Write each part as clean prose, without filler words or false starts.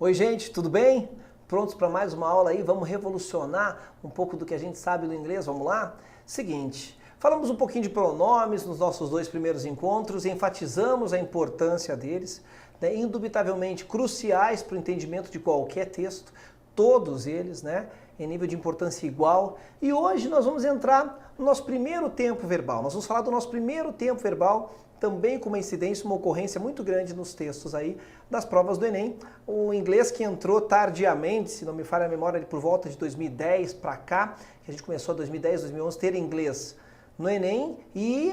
Oi gente, tudo bem? Prontos para mais uma aula aí? Vamos revolucionar um pouco do que a gente sabe do inglês, vamos lá? Seguinte, falamos um pouquinho de pronomes nos nossos dois primeiros encontros, enfatizamos a importância deles, né, indubitavelmente cruciais para o entendimento de qualquer texto, todos eles, né, em nível de importância igual. E hoje nós vamos entrar no nosso primeiro tempo verbal. Nós vamos falar do nosso primeiro tempo verbal, também com uma incidência, uma ocorrência muito grande nos textos aí das provas do Enem. O inglês que entrou tardiamente, se não me falha a memória, por volta de 2010 para cá, que a gente começou em 2010, 2011, ter inglês no Enem e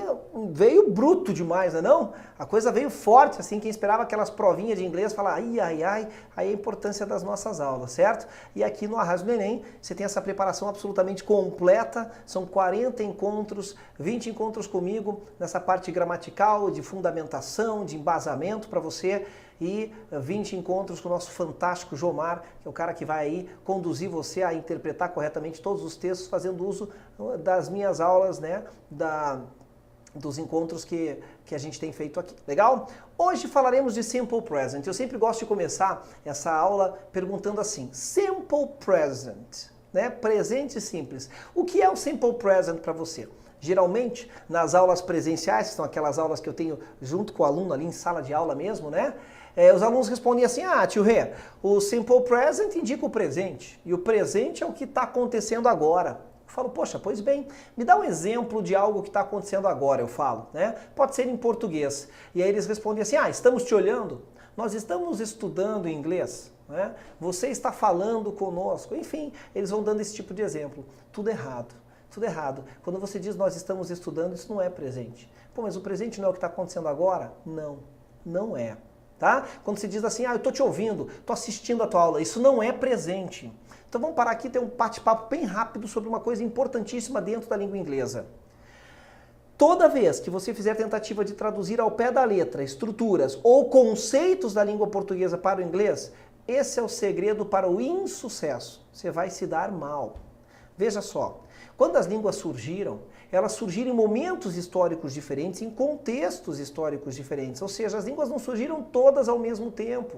veio bruto demais, não? A coisa veio forte, assim, quem esperava aquelas provinhas de inglês, falar ai, ai, ai, aí a importância das nossas aulas, certo? E aqui no Arraso do Enem, você tem essa preparação absolutamente completa, são 40 encontros, 20 encontros comigo, nessa parte gramatical, de fundamentação, de embasamento para você, e 20 encontros com o nosso fantástico Jomar, que é o cara que vai aí conduzir você a interpretar corretamente todos os textos, fazendo uso das minhas aulas, né, dos encontros que a gente tem feito aqui. Legal? Hoje falaremos de Simple Present. Eu sempre gosto de começar essa aula perguntando assim, Simple Present, né, presente simples. O que é o Simple Present para você? Geralmente, nas aulas presenciais, que são aquelas aulas que eu tenho junto com o aluno ali em sala de aula mesmo, né? Os alunos respondem assim, tio Rê, o Simple Present indica o presente, e o presente é o que está acontecendo agora. Eu falo, poxa, pois bem, me dá um exemplo de algo que está acontecendo agora, eu falo, né? Pode ser em português. E aí eles respondem assim, estamos te olhando? Nós estamos estudando inglês, né? Você está falando conosco? Enfim, eles vão dando esse tipo de exemplo. Tudo errado. Tudo errado. Quando você diz nós estamos estudando, isso não é presente. Pô, mas o presente não é o que está acontecendo agora? Não, não é. Tá? Quando se diz assim, eu estou te ouvindo, estou assistindo a tua aula, isso não é presente. Então vamos parar aqui e ter um bate-papo bem rápido sobre uma coisa importantíssima dentro da língua inglesa. Toda vez que você fizer tentativa de traduzir ao pé da letra estruturas ou conceitos da língua portuguesa para o inglês, esse é o segredo para o insucesso. Você vai se dar mal. Veja só, quando as línguas surgiram, elas surgiram em momentos históricos diferentes, em contextos históricos diferentes. Ou seja, as línguas não surgiram todas ao mesmo tempo.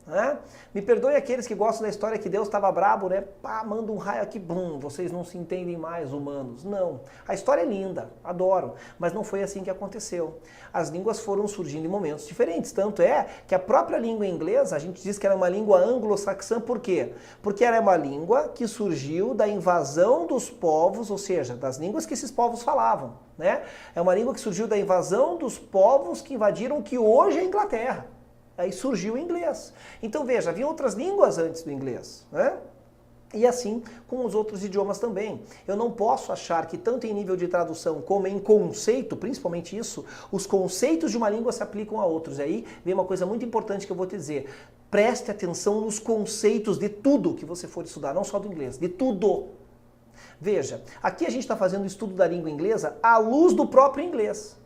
Né? Me perdoe aqueles que gostam da história que Deus estava brabo, né? Pá, manda um raio aqui, bum, vocês não se entendem mais, humanos. Não. A história é linda, adoro, mas não foi assim que aconteceu. As línguas foram surgindo em momentos diferentes. Tanto é que a própria língua inglesa, a gente diz que era uma língua anglo-saxã, por quê? Porque era uma língua que surgiu da invasão dos povos, ou seja, das línguas que esses povos falavam. Né? É uma língua que surgiu da invasão dos povos que invadiram o que hoje é a Inglaterra. Aí surgiu o inglês. Então veja, havia outras línguas antes do inglês, né? E assim com os outros idiomas também. Eu não posso achar que tanto em nível de tradução como em conceito, principalmente isso, os conceitos de uma língua se aplicam a outros. E aí vem uma coisa muito importante que eu vou te dizer. Preste atenção nos conceitos de tudo que você for estudar, não só do inglês, de tudo. Veja, aqui a gente está fazendo o estudo da língua inglesa à luz do próprio inglês.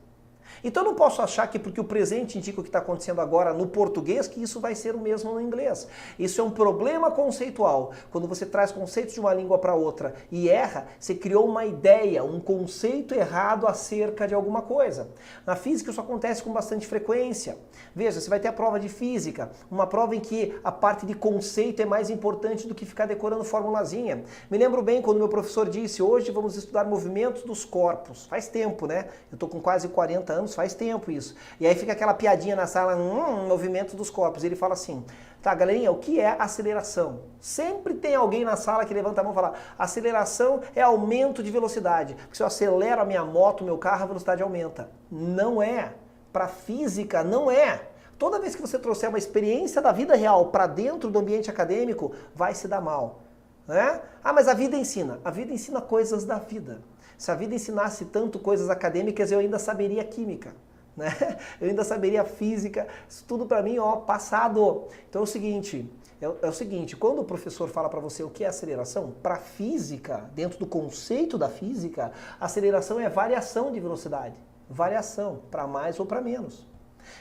Então eu não posso achar que porque o presente indica o que está acontecendo agora no português, que isso vai ser o mesmo no inglês. Isso é um problema conceitual. Quando você traz conceitos de uma língua para outra e erra, você criou uma ideia, um conceito errado acerca de alguma coisa. Na física isso acontece com bastante frequência. Veja, você vai ter a prova de física, uma prova em que a parte de conceito é mais importante do que ficar decorando formulazinha. Me lembro bem quando meu professor disse, hoje vamos estudar movimentos dos corpos. Faz tempo, né? Eu estou com quase 40 anos, faz tempo isso. E aí fica aquela piadinha na sala, movimento dos corpos. Ele fala assim, tá, galerinha, o que é aceleração? Sempre tem alguém na sala que levanta a mão e fala, aceleração é aumento de velocidade. Porque se eu acelero a minha moto, o meu carro, a velocidade aumenta. Não é. Para física, não é. Toda vez que você trouxer uma experiência da vida real para dentro do ambiente acadêmico, vai se dar mal. Né? Mas a vida ensina. A vida ensina coisas da vida. Se a vida ensinasse tanto coisas acadêmicas, eu ainda saberia química, né? Eu ainda saberia física, isso tudo para mim, passado. Então é o seguinte, quando o professor fala para você o que é aceleração, para física, dentro do conceito da física, aceleração é variação de velocidade. Variação, para mais ou para menos.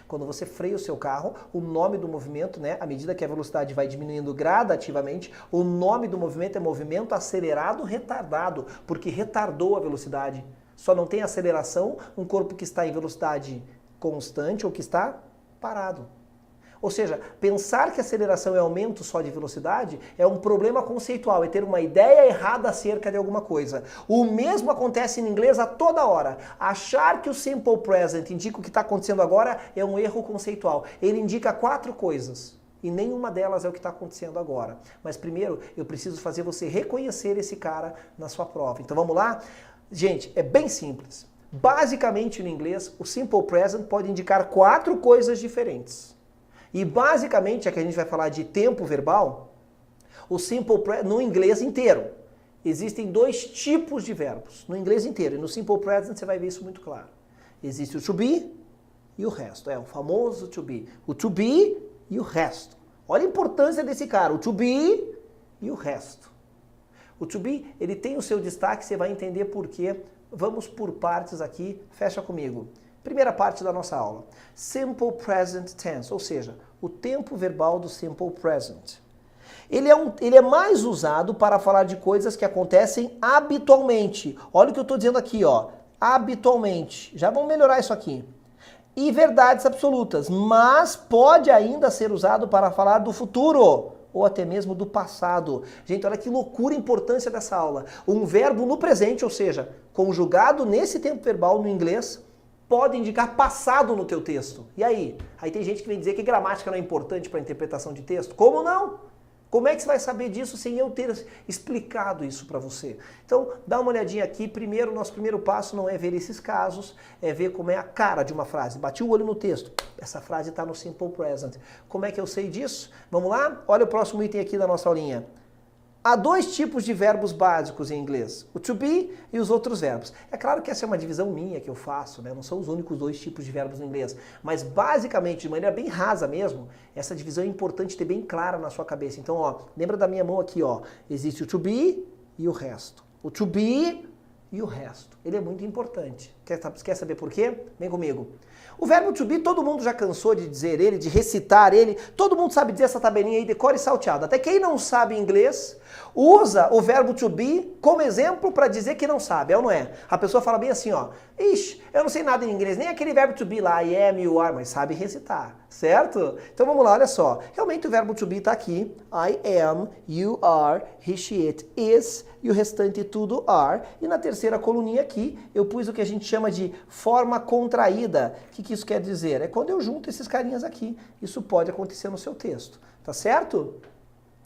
Quando você freia o seu carro, o nome do movimento, né, à medida que a velocidade vai diminuindo gradativamente, o nome do movimento é movimento acelerado retardado, porque retardou a velocidade. Só não tem aceleração um corpo que está em velocidade constante ou que está parado. Ou seja, pensar que aceleração é aumento só de velocidade é um problema conceitual, é ter uma ideia errada acerca de alguma coisa. O mesmo acontece em inglês a toda hora. Achar que o simple present indica o que está acontecendo agora é um erro conceitual. Ele indica 4 coisas e nenhuma delas é o que está acontecendo agora. Mas primeiro eu preciso fazer você reconhecer esse cara na sua prova. Então vamos lá? Gente, é bem simples. Basicamente no inglês, o simple present pode indicar 4 coisas diferentes. E basicamente, é que a gente vai falar de tempo verbal, o simple present, no inglês inteiro, existem 2 tipos de verbos, no inglês inteiro. E no simple present você vai ver isso muito claro. Existe o to be e o resto. É o famoso to be. O to be e o resto. Olha a importância desse cara, o to be e o resto. O to be, ele tem o seu destaque, você vai entender por quê. Vamos por partes aqui, fecha comigo. Primeira parte da nossa aula. Simple present tense, ou seja, o tempo verbal do simple present. Ele é mais usado para falar de coisas que acontecem habitualmente. Olha o que eu estou dizendo aqui, ó. Habitualmente. Já vamos melhorar isso aqui. E verdades absolutas, mas pode ainda ser usado para falar do futuro ou até mesmo do passado. Gente, olha que loucura a importância dessa aula. Um verbo no presente, ou seja, conjugado nesse tempo verbal no inglês, pode indicar passado no teu texto. E aí? Aí tem gente que vem dizer que gramática não é importante para a interpretação de texto. Como não? Como é que você vai saber disso sem eu ter explicado isso para você? Então, dá uma olhadinha aqui. Primeiro, nosso primeiro passo não é ver esses casos, é ver como é a cara de uma frase. Bati o olho no texto. Essa frase está no simple present. Como é que eu sei disso? Vamos lá? Olha o próximo item aqui da nossa aulinha. Há 2 tipos de verbos básicos em inglês, o to be e os outros verbos. É claro que essa é uma divisão minha que eu faço, né? Não são os únicos 2 tipos de verbos no inglês, mas basicamente, de maneira bem rasa mesmo, essa divisão é importante ter bem clara na sua cabeça. Então, ó, lembra da minha mão aqui, ó, existe o to be e o resto. O to be e o resto. Ele é muito importante. Quer saber por quê? Vem comigo. O verbo to be, todo mundo já cansou de dizer ele, de recitar ele. Todo mundo sabe dizer essa tabelinha aí, decore e salteado. Até quem não sabe inglês, usa o verbo to be como exemplo para dizer que não sabe, é ou não é? A pessoa fala bem assim, ó, ixi, eu não sei nada em inglês, nem aquele verbo to be lá, I am, you are, mas sabe recitar, certo? Então vamos lá, olha só. Realmente o verbo to be está aqui, I am, you are, he, she, it, is, e o restante tudo are. E na terceira coluninha aqui, eu pus o que a gente chama de forma contraída. O que isso quer dizer? É quando eu junto esses carinhas aqui. Isso pode acontecer no seu texto, tá certo?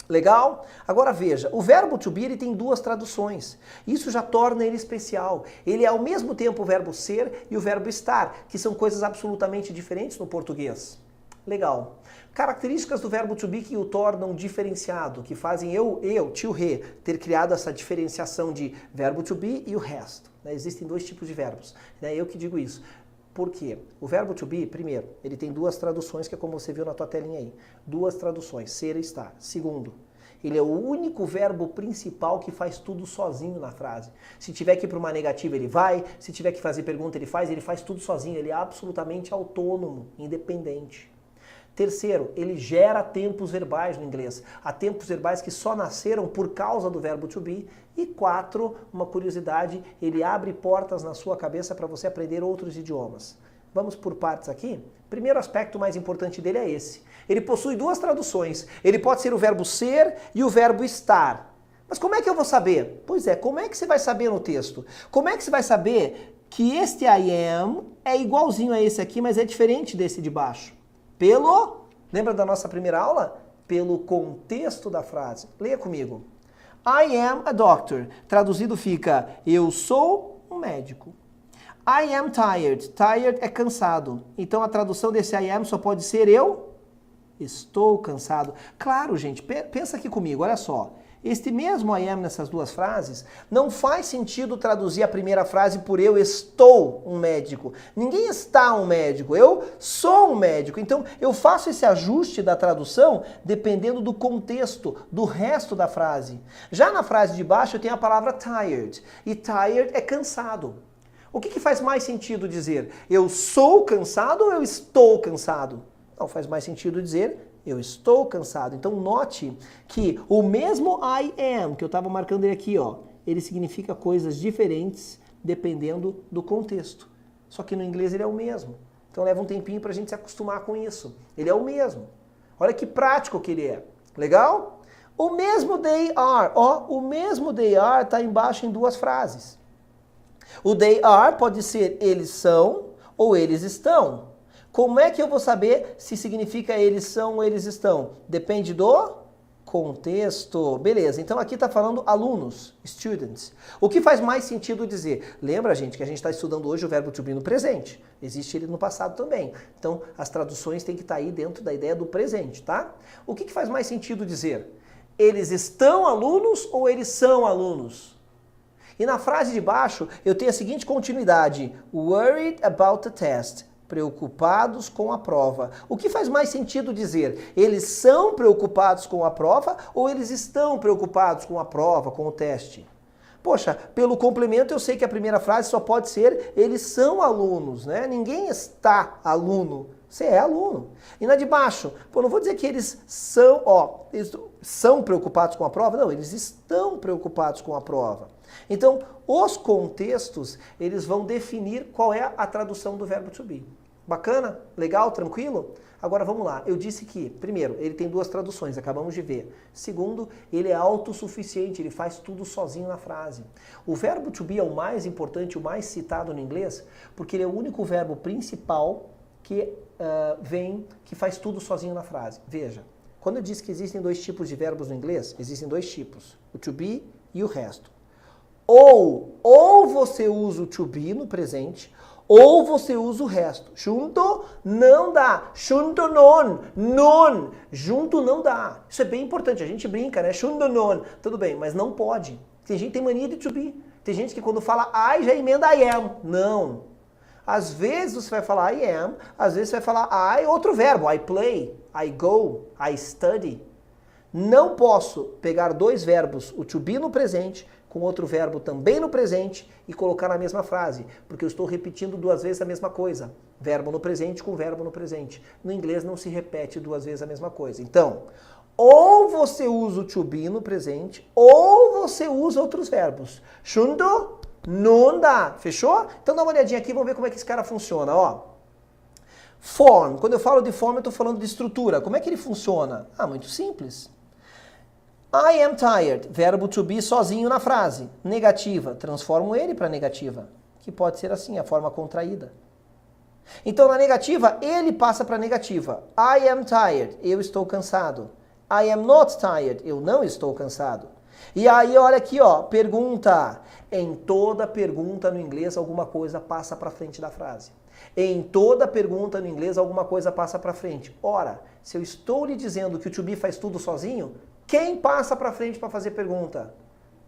Legal? Agora veja, o verbo to be ele tem 2 traduções. Isso já torna ele especial. Ele é ao mesmo tempo o verbo ser e o verbo estar, que são coisas absolutamente diferentes no português. Legal. Características do verbo to be que o tornam diferenciado, que fazem tio Rê, ter criado essa diferenciação de verbo to be e o resto. Né? Existem 2 tipos de verbos. É eu que digo isso. Por quê? O verbo to be, primeiro, ele tem 2 traduções, que é como você viu na tua telinha aí. 2 traduções, ser e estar. Segundo, ele é o único verbo principal que faz tudo sozinho na frase. Se tiver que ir para uma negativa, ele vai. Se tiver que fazer pergunta, ele faz tudo sozinho. Ele é absolutamente autônomo, independente. Terceiro, ele gera tempos verbais no inglês. Há tempos verbais que só nasceram por causa do verbo to be. E 4, uma curiosidade, ele abre portas na sua cabeça para você aprender outros idiomas. Vamos por partes aqui? Primeiro aspecto mais importante dele é esse. Ele possui 2 traduções. Ele pode ser o verbo ser e o verbo estar. Mas como é que eu vou saber? Pois é, como é que você vai saber no texto? Como é que você vai saber que este I am é igualzinho a esse aqui, mas é diferente desse de baixo? Lembra da nossa primeira aula? Pelo contexto da frase. Leia comigo. I am a doctor. Traduzido fica, eu sou um médico. I am tired. Tired é cansado. Então a tradução desse I am só pode ser eu estou cansado. Claro, gente, pensa aqui comigo, olha só. Este mesmo I am nessas 2 frases, não faz sentido traduzir a primeira frase por eu estou um médico. Ninguém está um médico, eu sou um médico. Então eu faço esse ajuste da tradução dependendo do contexto, do resto da frase. Já na frase de baixo eu tenho a palavra tired, e tired é cansado. O que faz mais sentido dizer? Eu sou cansado ou eu estou cansado? Não, faz mais sentido dizer eu estou cansado. Então note que o mesmo I am, que eu estava marcando ele aqui, ó, ele significa coisas diferentes dependendo do contexto. Só que no inglês ele é o mesmo. Então leva um tempinho para a gente se acostumar com isso. Ele é o mesmo. Olha que prático que ele é. Legal? O mesmo they are, ó, o mesmo they are está embaixo em duas frases. O they are pode ser eles são ou eles estão. Como é que eu vou saber se significa eles são ou eles estão? Depende do contexto. Beleza, então aqui está falando alunos, students. O que faz mais sentido dizer? Lembra, gente, que a gente está estudando hoje o verbo to be no presente. Existe ele no passado também. Então, as traduções têm que estar aí dentro da ideia do presente, tá? O que faz mais sentido dizer? Eles estão alunos ou eles são alunos? E na frase de baixo, eu tenho a seguinte continuidade. Worried about the test. Preocupados com a prova. O que faz mais sentido dizer? Eles são preocupados com a prova ou eles estão preocupados com a prova, com o teste? Poxa, pelo complemento eu sei que a primeira frase só pode ser eles são alunos, né? Ninguém está aluno. Você é aluno. E na de baixo, não vou dizer que eles são, eles são preocupados com a prova. Não, eles estão preocupados com a prova. Então, os contextos, eles vão definir qual é a tradução do verbo to be. Bacana? Legal? Tranquilo? Agora vamos lá. Eu disse que, primeiro, ele tem duas traduções, acabamos de ver. Segundo, ele é autossuficiente, ele faz tudo sozinho na frase. O verbo to be é o mais importante, o mais citado no inglês, porque ele é o único verbo principal que que faz tudo sozinho na frase. Veja, quando eu disse que existem dois tipos de verbos no inglês, existem dois tipos, o to be e o resto. Ou você usa o to be no presente, ou você usa o resto. Junto não dá. Junto non. Junto não dá. Isso é bem importante. A gente brinca, né? Junto non. Tudo bem, mas não pode. Tem gente que tem mania de to be. Tem gente que quando fala I já emenda I am. Não. Às vezes você vai falar I am, às vezes você vai falar I, outro verbo. I play, I go, I study. Não posso pegar dois verbos, o to be no presente, com outro verbo também no presente e colocar na mesma frase, porque eu estou repetindo duas vezes a mesma coisa. Verbo no presente com verbo no presente. No inglês não se repete duas vezes a mesma coisa. Então, ou você usa o to be no presente, ou você usa outros verbos. Junto, não dá. Fechou? Então dá uma olhadinha aqui, vamos ver como é que esse cara funciona, ó. Form. Quando eu falo de form, eu estou falando de estrutura. Como é que ele funciona? Muito simples. I am tired, verbo to be sozinho na frase. Negativa, transformo ele para negativa, que pode ser assim, a forma contraída. Então na negativa, ele passa para negativa. I am tired, eu estou cansado. I am not tired, eu não estou cansado. E aí olha aqui, ó, pergunta. Em toda pergunta no inglês, alguma coisa passa para frente da frase. Em toda pergunta no inglês, alguma coisa passa para frente. Ora, se eu estou lhe dizendo que o to be faz tudo sozinho, quem passa para frente para fazer pergunta?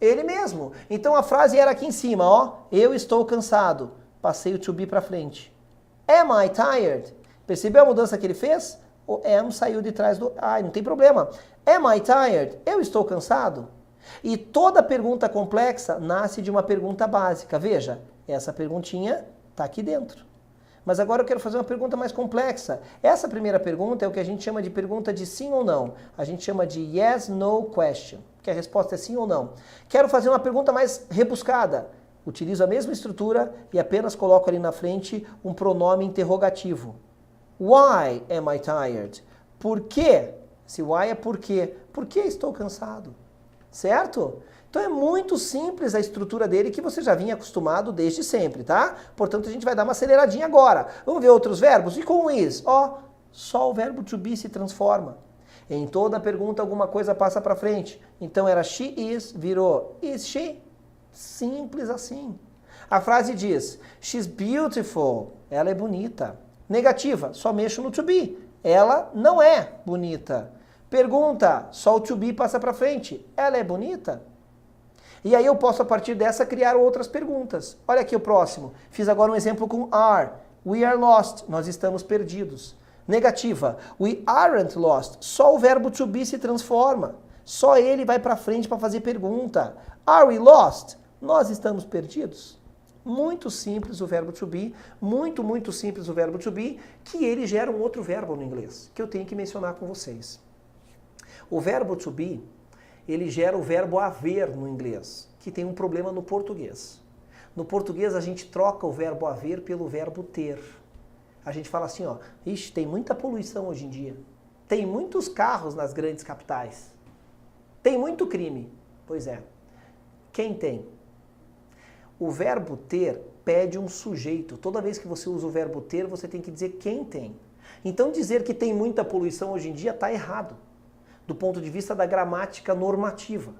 Ele mesmo. Então a frase era aqui em cima, ó. Eu estou cansado. Passei o to be para frente. Am I tired? Percebeu a mudança que ele fez? O am saiu de trás do I, não tem problema. Am I tired? Eu estou cansado? E toda pergunta complexa nasce de uma pergunta básica. Veja, essa perguntinha está aqui dentro. Mas agora eu quero fazer uma pergunta mais complexa. Essa primeira pergunta é o que a gente chama de pergunta de sim ou não. A gente chama de yes, no question, que a resposta é sim ou não. Quero fazer uma pergunta mais rebuscada. Utilizo a mesma estrutura e apenas coloco ali na frente um pronome interrogativo. Why am I tired? Por quê? Se why é por quê. Por que estou cansado? Certo? Então é muito simples a estrutura dele que você já vinha acostumado desde sempre, tá? Portanto, a gente vai dar uma aceleradinha agora. Vamos ver outros verbos? E com o is? Ó, só o verbo to be se transforma. Em toda pergunta, alguma coisa passa para frente. Então era she is, virou is she? Simples assim. A frase diz, she's beautiful. Ela é bonita. Negativa, só mexo no to be. Ela não é bonita. Pergunta, só o to be passa para frente. Ela é bonita? E aí eu posso, a partir dessa, criar outras perguntas. Olha aqui o próximo. Fiz agora um exemplo com are. We are lost. Nós estamos perdidos. Negativa. We aren't lost. Só o verbo to be se transforma. Só ele vai para frente para fazer pergunta. Are we lost? Nós estamos perdidos. Muito simples o verbo to be. Muito simples o verbo to be, que ele gera um outro verbo no inglês, que eu tenho que mencionar com vocês. O verbo to be, ele gera o verbo haver no inglês, que tem um problema no português. No português a gente troca o verbo haver pelo verbo ter. A gente fala assim, ó, ixi, tem muita poluição hoje em dia. Tem muitos carros nas grandes capitais. Tem muito crime. Pois é. Quem tem? O verbo ter pede um sujeito. Toda vez que você usa o verbo ter, você tem que dizer quem tem. Então dizer que tem muita poluição hoje em dia está errado, do ponto de vista da gramática normativa.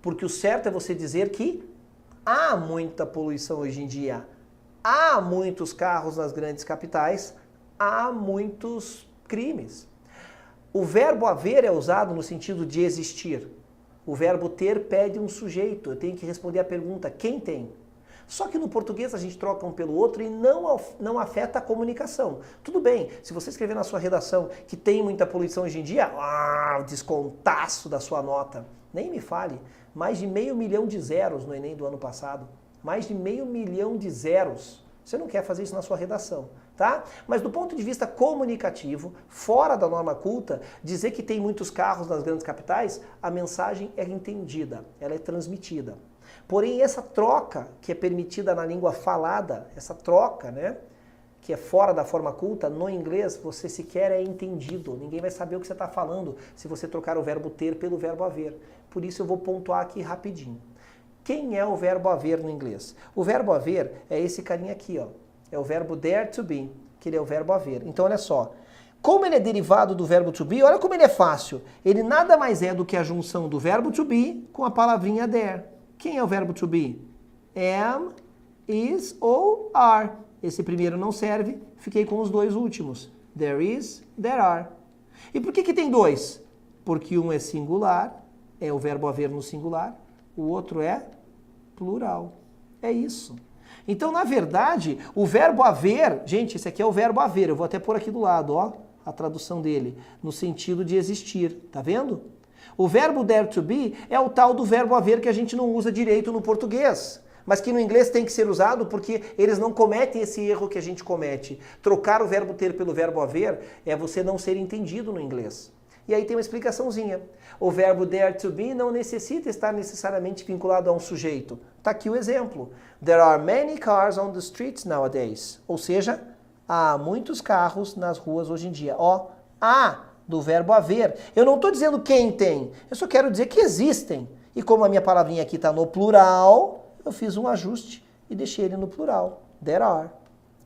Porque o certo é você dizer que há muita poluição hoje em dia. Há muitos carros nas grandes capitais, há muitos crimes. O verbo haver é usado no sentido de existir. O verbo ter pede um sujeito. Eu tenho que responder a pergunta, quem tem? Só que no português a gente troca um pelo outro e não afeta a comunicação. Tudo bem, se você escrever na sua redação que tem muita poluição hoje em dia, descontaço da sua nota. Nem me fale, mais de 500 mil de zeros no Enem do ano passado. Mais de 500 mil de zeros. Você não quer fazer isso na sua redação, tá? Mas do ponto de vista comunicativo, fora da norma culta, dizer que tem muitos carros nas grandes capitais, a mensagem é entendida, ela é transmitida. Porém, essa troca que é permitida na língua falada, essa troca, né, que é fora da forma culta, no inglês você sequer é entendido. Ninguém vai saber o que você está falando se você trocar o verbo ter pelo verbo haver. Por isso eu vou pontuar aqui rapidinho. Quem é o verbo haver no inglês? O verbo haver é esse carinha aqui, ó. É o verbo dare to be, que ele é o verbo haver. Então, olha só. Como ele é derivado do verbo to be, olha como ele é fácil. Ele nada mais é do que a junção do verbo to be com a palavrinha there. Quem é o verbo to be? Am, is ou are. Esse primeiro não serve, fiquei com os dois últimos. There is, there are. E por que tem dois? Porque um é singular, é o verbo haver no singular, o outro é plural. É isso. Então, na verdade, o verbo haver, gente, esse aqui é o verbo haver, eu vou até pôr aqui do lado, ó, a tradução dele, no sentido de existir, tá vendo? O verbo dare to be é o tal do verbo haver que a gente não usa direito no português, mas que no inglês tem que ser usado porque eles não cometem esse erro que a gente comete. Trocar o verbo ter pelo verbo haver é você não ser entendido no inglês. E aí tem uma explicaçãozinha. O verbo dare to be não necessita estar necessariamente vinculado a um sujeito. Tá aqui o exemplo. There are many cars on the streets nowadays. Ou seja, há muitos carros nas ruas hoje em dia. Ó, há do verbo haver. Eu não estou dizendo quem tem, eu só quero dizer que existem. E como a minha palavrinha aqui está no plural, eu fiz um ajuste e deixei ele no plural. There are.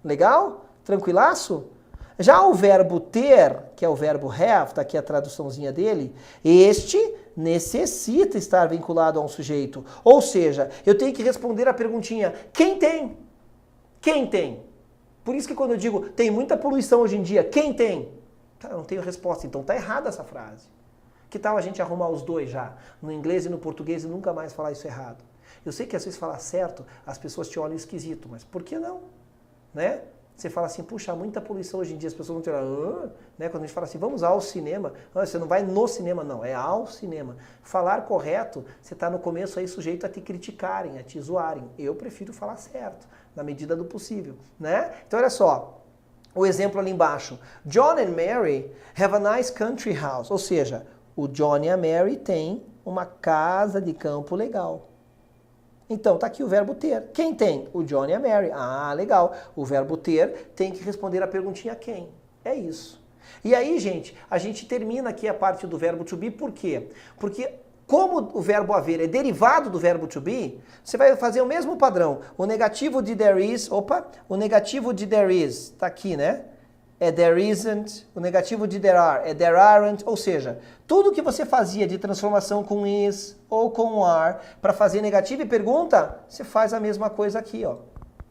Legal? Tranquilaço? Já o verbo ter, que é o verbo have, está aqui a traduçãozinha dele, este necessita estar vinculado a um sujeito. Ou seja, eu tenho que responder a perguntinha, quem tem? Quem tem? Por isso que quando eu digo, tem muita poluição hoje em dia, quem tem? Tá, eu não tenho resposta, então tá errada essa frase. Que tal a gente arrumar os dois já, no inglês e no português, e nunca mais falar isso errado? Eu sei que às vezes falar certo, as pessoas te olham esquisito, mas por que não? Né? Você fala assim, puxa, há muita poluição hoje em dia, as pessoas vão te olhar, né? Quando a gente fala assim, vamos ao cinema, você não vai no cinema, não, é ao cinema. Falar correto, você está no começo aí sujeito a te criticarem, a te zoarem. Eu prefiro falar certo, na medida do possível, né? Então olha só, o exemplo ali embaixo. John and Mary have a nice country house. Ou seja, o John e a Mary têm uma casa de campo legal. Então, tá aqui o verbo ter. Quem tem? O John e a Mary. Ah, legal. O verbo ter tem que responder a perguntinha quem. É isso. E aí, gente, a gente termina aqui a parte do verbo to be. Por quê? Porque como o verbo haver é derivado do verbo to be, você vai fazer o mesmo padrão. O negativo de there is, o negativo de there is, tá aqui, né? É there isn't. O negativo de there are é there aren't. Ou seja, tudo que você fazia de transformação com is ou com are para fazer negativo e pergunta, você faz a mesma coisa aqui, ó.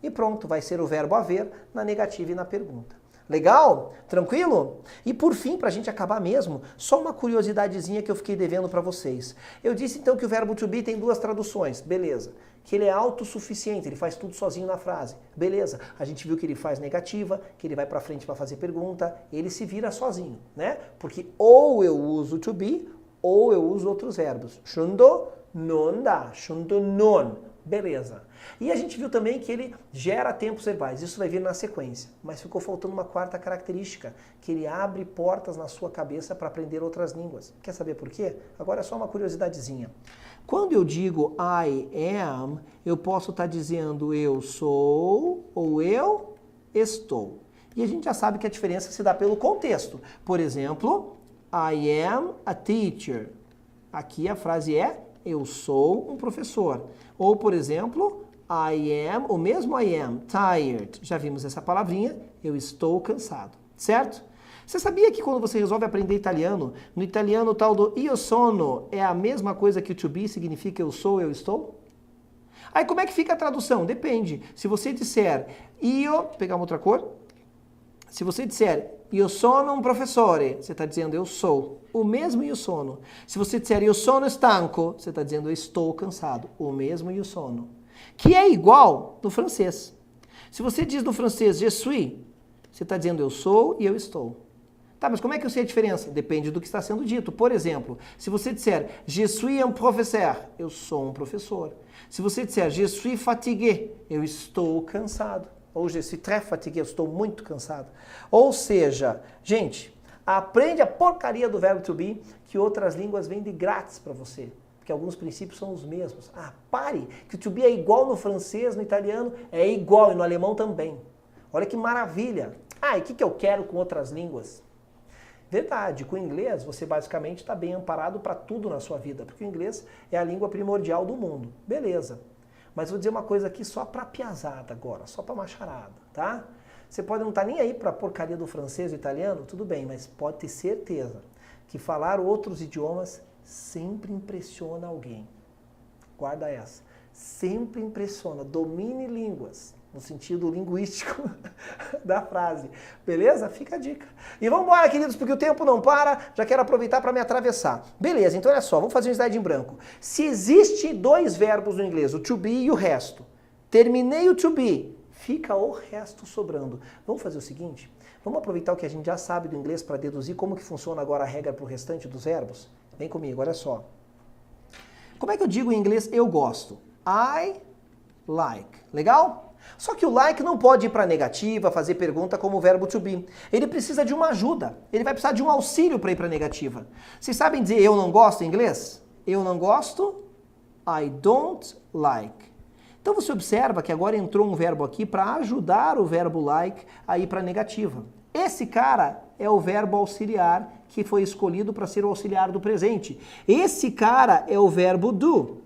E pronto, vai ser o verbo haver na negativa e na pergunta. Legal? Tranquilo? E por fim, para a gente acabar mesmo, só uma curiosidadezinha que eu fiquei devendo para vocês. Eu disse então que o verbo to be tem duas traduções, beleza. Que ele é autossuficiente, ele faz tudo sozinho na frase, beleza. A gente viu que ele faz negativa, que ele vai para frente para fazer pergunta, ele se vira sozinho, né? Porque ou eu uso to be, ou eu uso outros verbos. Shundo, non da, shundo non, beleza. E a gente viu também que ele gera tempos verbais, isso vai vir na sequência. Mas ficou faltando uma quarta característica, que ele abre portas na sua cabeça para aprender outras línguas. Quer saber por quê? Agora é só uma curiosidadezinha. Quando eu digo I am, eu posso estar dizendo eu sou ou eu estou. E a gente já sabe que a diferença se dá pelo contexto. Por exemplo, I am a teacher. Aqui a frase é eu sou um professor. Ou, por exemplo, I am, o mesmo I am, tired. Já vimos essa palavrinha, eu estou cansado, certo? Você sabia que quando você resolve aprender italiano, no italiano o tal do io sono é a mesma coisa que o to be significa eu sou, eu estou? Aí como é que fica a tradução? Depende. Se você disser io, vou pegar uma outra cor. Se você disser io sono un professore, você está dizendo eu sou. O mesmo io sono. Se você disser io sono stanco, você está dizendo eu estou cansado. O mesmo io sono. Que é igual no francês. Se você diz no francês je suis, você está dizendo eu sou e eu estou. Tá, mas como é que eu sei a diferença? Depende do que está sendo dito. Por exemplo, se você disser je suis un professeur, eu sou um professor. Se você disser je suis fatigué, eu estou cansado. Ou je suis très fatigué, eu estou muito cansado. Ou seja, gente, aprende a porcaria do verbo to be, que outras línguas vêm de grátis para você. Porque alguns princípios são os mesmos. Ah, pare, que o to be é igual no francês, no italiano, é igual e no alemão também. Olha que maravilha. Ah, e o que eu quero com outras línguas? Verdade, com o inglês você basicamente está bem amparado para tudo na sua vida, porque o inglês é a língua primordial do mundo. Beleza. Mas vou dizer uma coisa aqui só para piazada agora, só para macharada, tá? Você pode não estar nem aí para a porcaria do francês e italiano, tudo bem, mas pode ter certeza que falar outros idiomas sempre impressiona alguém. Guarda essa. Sempre impressiona. Domine línguas. No sentido linguístico da frase. Beleza? Fica a dica. E vamos embora, queridos, porque o tempo não para. Já quero aproveitar para me atravessar. Beleza, então olha só, vamos fazer um slide em branco. Se existe dois verbos no inglês, o to be e o resto, terminei o to be, fica o resto sobrando. Vamos fazer o seguinte? Vamos aproveitar o que a gente já sabe do inglês para deduzir como que funciona agora a regra para o restante dos verbos? Vem comigo, olha só. Como é que eu digo em inglês eu gosto? I like. Legal? Só que o like não pode ir para negativa, fazer pergunta como o verbo to be. Ele precisa de uma ajuda. Ele vai precisar de um auxílio para ir para negativa. Vocês sabem dizer eu não gosto em inglês? Eu não gosto, I don't like. Então você observa que agora entrou um verbo aqui para ajudar o verbo like a ir para negativa. Esse cara é o verbo auxiliar que foi escolhido para ser o auxiliar do presente. Esse cara é o verbo do.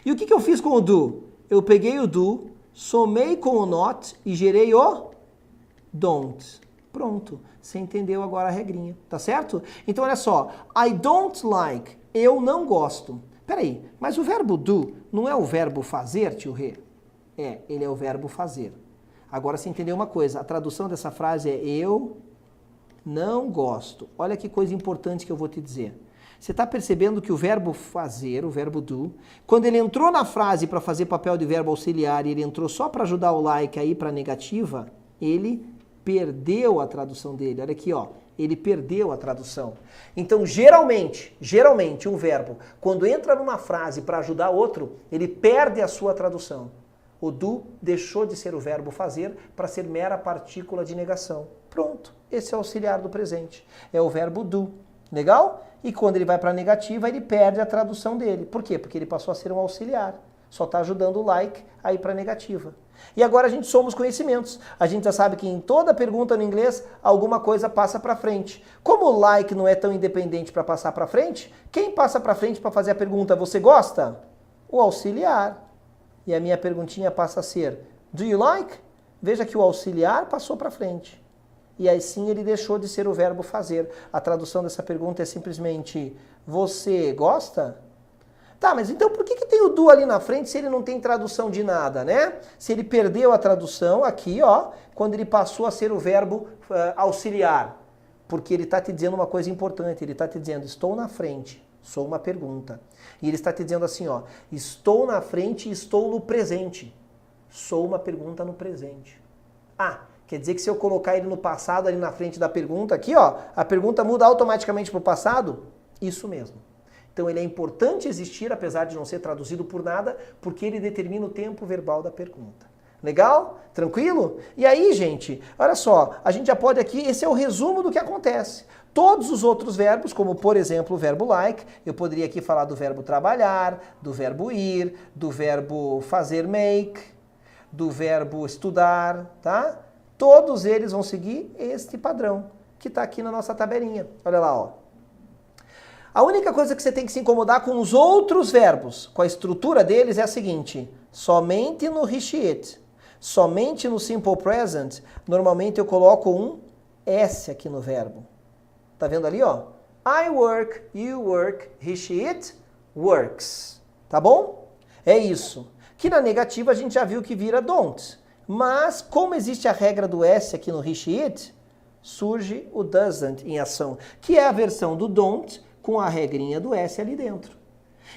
E o que eu fiz com o do? Eu peguei o do, somei com o not e gerei o don't. Pronto. Você entendeu agora a regrinha, tá certo? Então olha só, I don't like, eu não gosto. Peraí, mas o verbo do não é o verbo fazer, tio Rê? É, ele é o verbo fazer. Agora você entendeu uma coisa, a tradução dessa frase é eu não gosto. Olha que coisa importante que eu vou te dizer. Você está percebendo que o verbo fazer, o verbo do, quando ele entrou na frase para fazer papel de verbo auxiliar e ele entrou só para ajudar o like a ir para negativa, ele perdeu a tradução dele. Olha aqui, ó. Ele perdeu a tradução. Então, geralmente, um verbo, quando entra numa frase para ajudar outro, ele perde a sua tradução. O do deixou de ser o verbo fazer para ser mera partícula de negação. Pronto. Esse é o auxiliar do presente. É o verbo do. Legal? E quando ele vai para a negativa, ele perde a tradução dele. Por quê? Porque ele passou a ser um auxiliar. Só está ajudando o like a ir para a negativa. E agora a gente soma os conhecimentos. A gente já sabe que em toda pergunta no inglês, alguma coisa passa para frente. Como o like não é tão independente para passar para frente, quem passa para frente para fazer a pergunta, você gosta? O auxiliar. E a minha perguntinha passa a ser, do you like? Veja que o auxiliar passou para frente. E aí sim ele deixou de ser o verbo fazer. A tradução dessa pergunta é simplesmente, você gosta? Tá, mas então por que tem o do ali na frente se ele não tem tradução de nada, né? Se ele perdeu a tradução aqui, ó, quando ele passou a ser o verbo auxiliar. Porque ele está te dizendo uma coisa importante, ele está te dizendo, estou na frente, sou uma pergunta. E ele está te dizendo assim, ó, estou na frente e estou no presente. Sou uma pergunta no presente. Ah, quer dizer que se eu colocar ele no passado ali na frente da pergunta, aqui ó, a pergunta muda automaticamente para o passado? Isso mesmo. Então ele é importante existir, apesar de não ser traduzido por nada, porque ele determina o tempo verbal da pergunta. Legal? Tranquilo? E aí, gente, olha só, a gente já pode aqui, esse é o resumo do que acontece. Todos os outros verbos, como por exemplo o verbo like, eu poderia aqui falar do verbo trabalhar, do verbo ir, do verbo fazer make, do verbo estudar, tá? Todos eles vão seguir este padrão, que está aqui na nossa tabelinha. Olha lá, ó. A única coisa que você tem que se incomodar com os outros verbos, com a estrutura deles, é a seguinte. Somente no he, she, it. Somente no simple present, normalmente eu coloco um S aqui no verbo. Tá vendo ali, ó? I work, you work, he, she, it works. Tá bom? É isso. Que na negativa a gente já viu que vira don't. Mas, como existe a regra do S aqui no he, she, it, surge o doesn't em ação, que é a versão do don't com a regrinha do S ali dentro.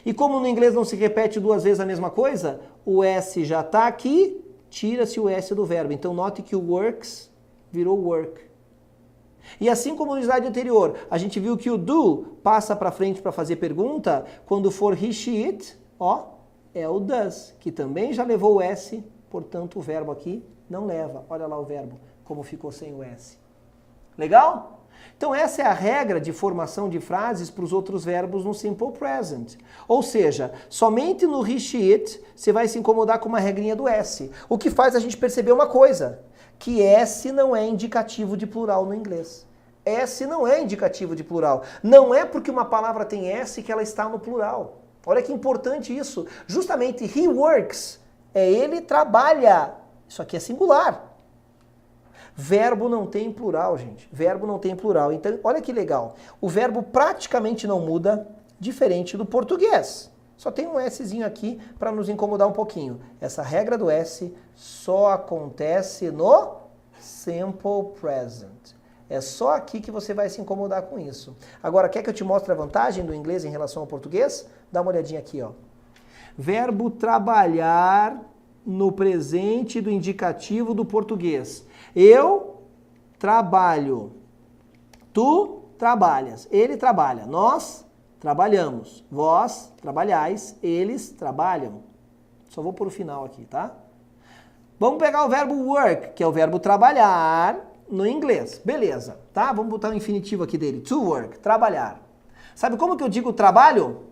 E como no inglês não se repete duas vezes a mesma coisa, o S já está aqui, tira-se o S do verbo. Então, note que o works virou work. E assim como no slide anterior, a gente viu que o do passa para frente para fazer pergunta, quando for he, she, it, ó, é o does, que também já levou o S, portanto o verbo aqui não leva. Olha lá o verbo, como ficou sem o S. Legal? Então essa é a regra de formação de frases para os outros verbos no simple present. Ou seja, somente no he, she, it, você vai se incomodar com uma regrinha do S. O que faz a gente perceber uma coisa, que S não é indicativo de plural no inglês. S não é indicativo de plural. Não é porque uma palavra tem S que ela está no plural. Olha que importante isso. Justamente he works, ele trabalha. Isso aqui é singular. Verbo não tem plural, gente. Verbo não tem plural. Então, olha que legal. O verbo praticamente não muda, diferente do português. Só tem um Szinho aqui para nos incomodar um pouquinho. Essa regra do S só acontece no simple present. É só aqui que você vai se incomodar com isso. Agora, quer que eu te mostre a vantagem do inglês em relação ao português? Dá uma olhadinha aqui, ó. Verbo trabalhar no presente do indicativo do português. Eu trabalho. Tu trabalhas. Ele trabalha. Nós trabalhamos. Vós trabalhais. Eles trabalham. Só vou pôr o final aqui, tá? Vamos pegar o verbo work, que é o verbo trabalhar no inglês. Beleza, tá? Vamos botar o infinitivo aqui dele. To work, trabalhar. Sabe como que eu digo trabalho?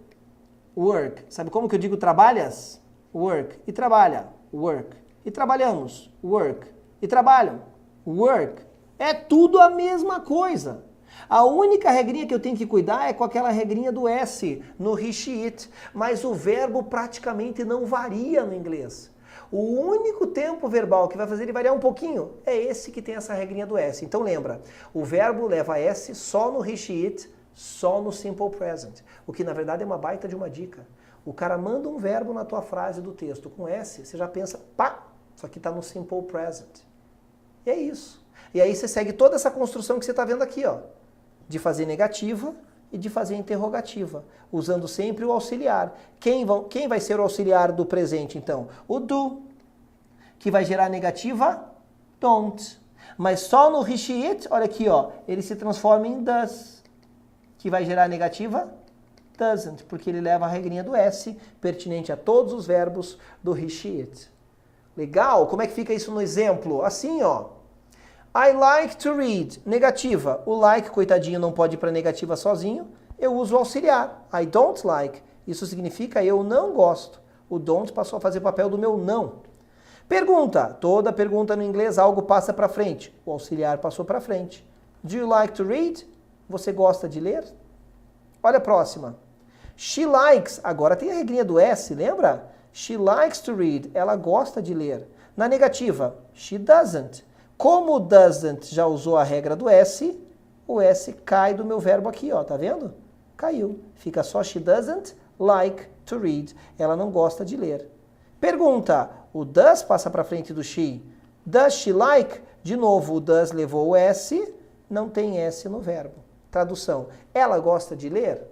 Work. Sabe como que eu digo trabalhas? Work. E trabalha? Work. E trabalhamos? Work. E trabalham? Work. É tudo a mesma coisa. A única regrinha que eu tenho que cuidar é com aquela regrinha do S no he, she, it. Mas o verbo praticamente não varia no inglês. O único tempo verbal que vai fazer ele variar um pouquinho é esse que tem essa regrinha do S. Então lembra, o verbo leva S só no he, she, it, só no simple present. O que na verdade é uma baita de uma dica. O cara manda um verbo na tua frase do texto com S, você já pensa, pá, isso aqui está no simple present. E é isso. E aí você segue toda essa construção que você está vendo aqui, ó, de fazer negativa e de fazer interrogativa, usando sempre o auxiliar. Quem vai ser o auxiliar do presente, então? O do, que vai gerar negativa, don't. Mas só no he, she, it, olha aqui, ó, ele se transforma em does, que vai gerar negativa, doesn't, porque ele leva a regrinha do S, pertinente a todos os verbos do he, she, it. Legal? Como é que fica isso no exemplo? Assim, ó. I like to read. Negativa. O like, coitadinho, não pode ir para negativa sozinho. Eu uso o auxiliar. I don't like. Isso significa eu não gosto. O don't passou a fazer o papel do meu não. Pergunta. Toda pergunta no inglês, algo passa para frente. O auxiliar passou para frente. Do you like to read? Você gosta de ler? Olha a próxima. She likes. Agora tem a regrinha do S, lembra? She likes to read. Ela gosta de ler. Na negativa, she doesn't. Como o doesn't já usou a regra do S, o S cai do meu verbo aqui, ó, tá vendo? Caiu. Fica só she doesn't like to read. Ela não gosta de ler. Pergunta, o does passa para frente do she. Does she like? De novo, o does levou o S, não tem S no verbo. Tradução, ela gosta de ler?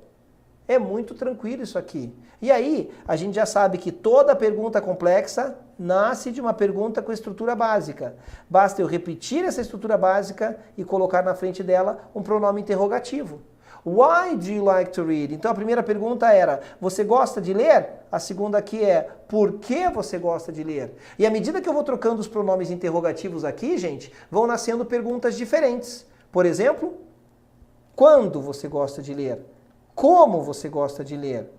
É muito tranquilo isso aqui. E aí, a gente já sabe que toda pergunta complexa nasce de uma pergunta com estrutura básica. Basta eu repetir essa estrutura básica e colocar na frente dela um pronome interrogativo. Why do you like to read? Então a primeira pergunta era, você gosta de ler? A segunda aqui é, por que você gosta de ler? E à medida que eu vou trocando os pronomes interrogativos aqui, gente, vão nascendo perguntas diferentes. Por exemplo, quando você gosta de ler? Como você gosta de ler?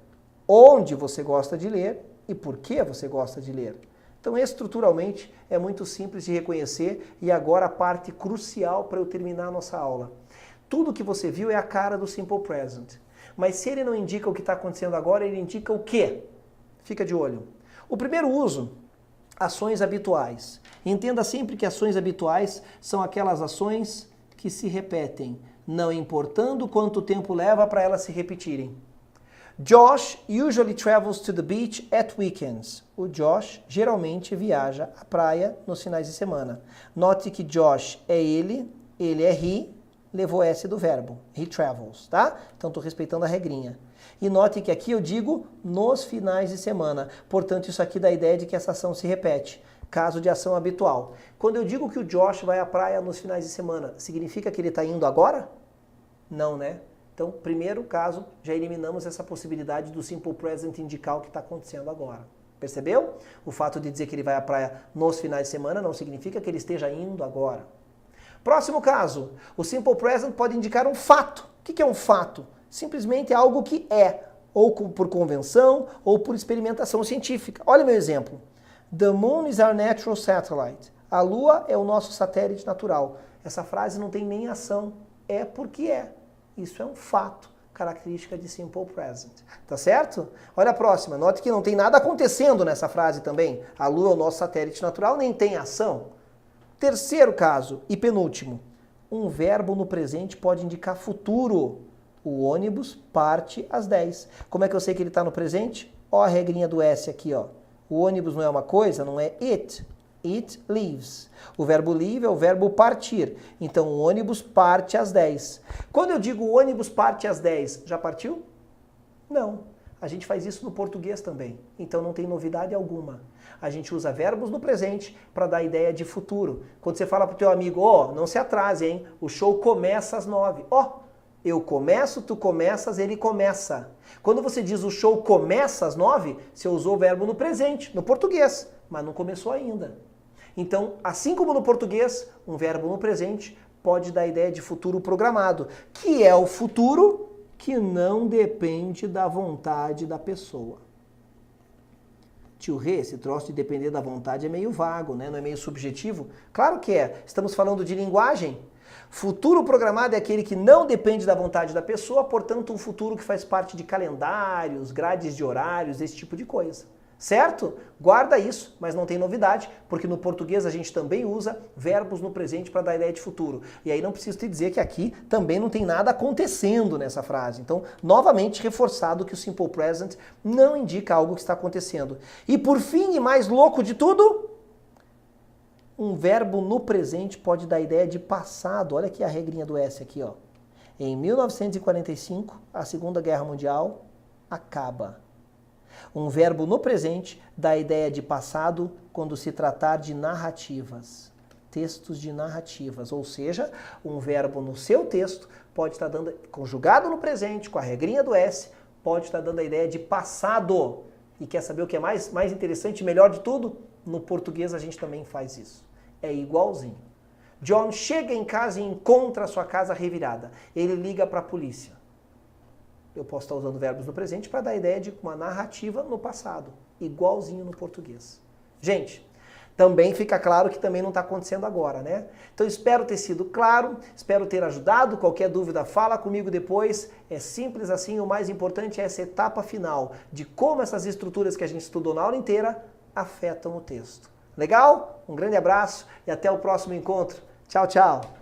Onde você gosta de ler? E por que você gosta de ler? Então, estruturalmente, é muito simples de reconhecer e agora a parte crucial para eu terminar a nossa aula. Tudo que você viu é a cara do Simple Present. Mas se ele não indica o que está acontecendo agora, ele indica o quê? Fica de olho. O primeiro uso, ações habituais. Entenda sempre que ações habituais são aquelas ações que se repetem, não importando quanto tempo leva para elas se repetirem. Josh usually travels to the beach at weekends. O Josh geralmente viaja à praia nos finais de semana. Note que Josh é ele é he, levou S do verbo. He travels, tá? Então estou respeitando a regrinha. E note que aqui eu digo nos finais de semana. Portanto, isso aqui dá a ideia de que essa ação se repete. Caso de ação habitual. Quando eu digo que o Josh vai à praia nos finais de semana, significa que ele está indo agora? Não, né? Então, primeiro caso, já eliminamos essa possibilidade do simple present indicar o que está acontecendo agora. Percebeu? O fato de dizer que ele vai à praia nos finais de semana não significa que ele esteja indo agora. Próximo caso, o simple present pode indicar um fato. O que é um fato? Simplesmente algo que é, ou por convenção, ou por experimentação científica. Olha meu exemplo. The moon is our natural satellite. A Lua é o nosso satélite natural. Essa frase não tem nem ação. É porque é. Isso é um fato, característica de simple present. Tá certo? Olha a próxima. Note que não tem nada acontecendo nessa frase também. A Lua é o nosso satélite natural, nem tem ação. Terceiro caso e penúltimo. Um verbo no presente pode indicar futuro. O ônibus parte às 10. Como é que eu sei que ele está no presente? Ó a regrinha do S aqui, ó. O ônibus não é uma coisa, não é it. It leaves. O verbo leave é o verbo partir. Então, o ônibus parte às 10. Quando eu digo o ônibus parte às 10, já partiu? Não. A gente faz isso no português também. Então, não tem novidade alguma. A gente usa verbos no presente para dar ideia de futuro. Quando você fala para o teu amigo, ó, não se atrase, hein? O show começa às 9. Ó, eu começo, tu começas, ele começa. Quando você diz o show começa às 9, você usou o verbo no presente, no português, mas não começou ainda. Então, assim como no português, um verbo no presente pode dar a ideia de futuro programado, que é o futuro que não depende da vontade da pessoa. Tio Rê, esse troço de depender da vontade é meio vago, né? Não é meio subjetivo? Claro que é. Estamos falando de linguagem. Futuro programado é aquele que não depende da vontade da pessoa, portanto, um futuro que faz parte de calendários, grades de horários, esse tipo de coisa. Certo? Guarda isso, mas não tem novidade, porque no português a gente também usa verbos no presente para dar ideia de futuro. E aí não preciso te dizer que aqui também não tem nada acontecendo nessa frase. Então, novamente reforçado que o simple present não indica algo que está acontecendo. E por fim, e mais louco de tudo, um verbo no presente pode dar ideia de passado. Olha aqui a regrinha do S aqui, ó. Em 1945, a Segunda Guerra Mundial acaba. Um verbo no presente dá a ideia de passado quando se tratar de narrativas, textos de narrativas, ou seja, um verbo no seu texto pode estar dando, conjugado no presente, com a regrinha do S, pode estar dando a ideia de passado. E quer saber o que é mais interessante e melhor de tudo? No português a gente também faz isso. É igualzinho. John chega em casa e encontra a sua casa revirada. Ele liga para a polícia. Eu posso estar usando verbos no presente para dar a ideia de uma narrativa no passado. Igualzinho no português. Gente, também fica claro que também não está acontecendo agora, né? Então espero ter sido claro, espero ter ajudado. Qualquer dúvida, fala comigo depois. É simples assim, o mais importante é essa etapa final de como essas estruturas que a gente estudou na aula inteira afetam o texto. Legal? Um grande abraço e até o próximo encontro. Tchau, tchau!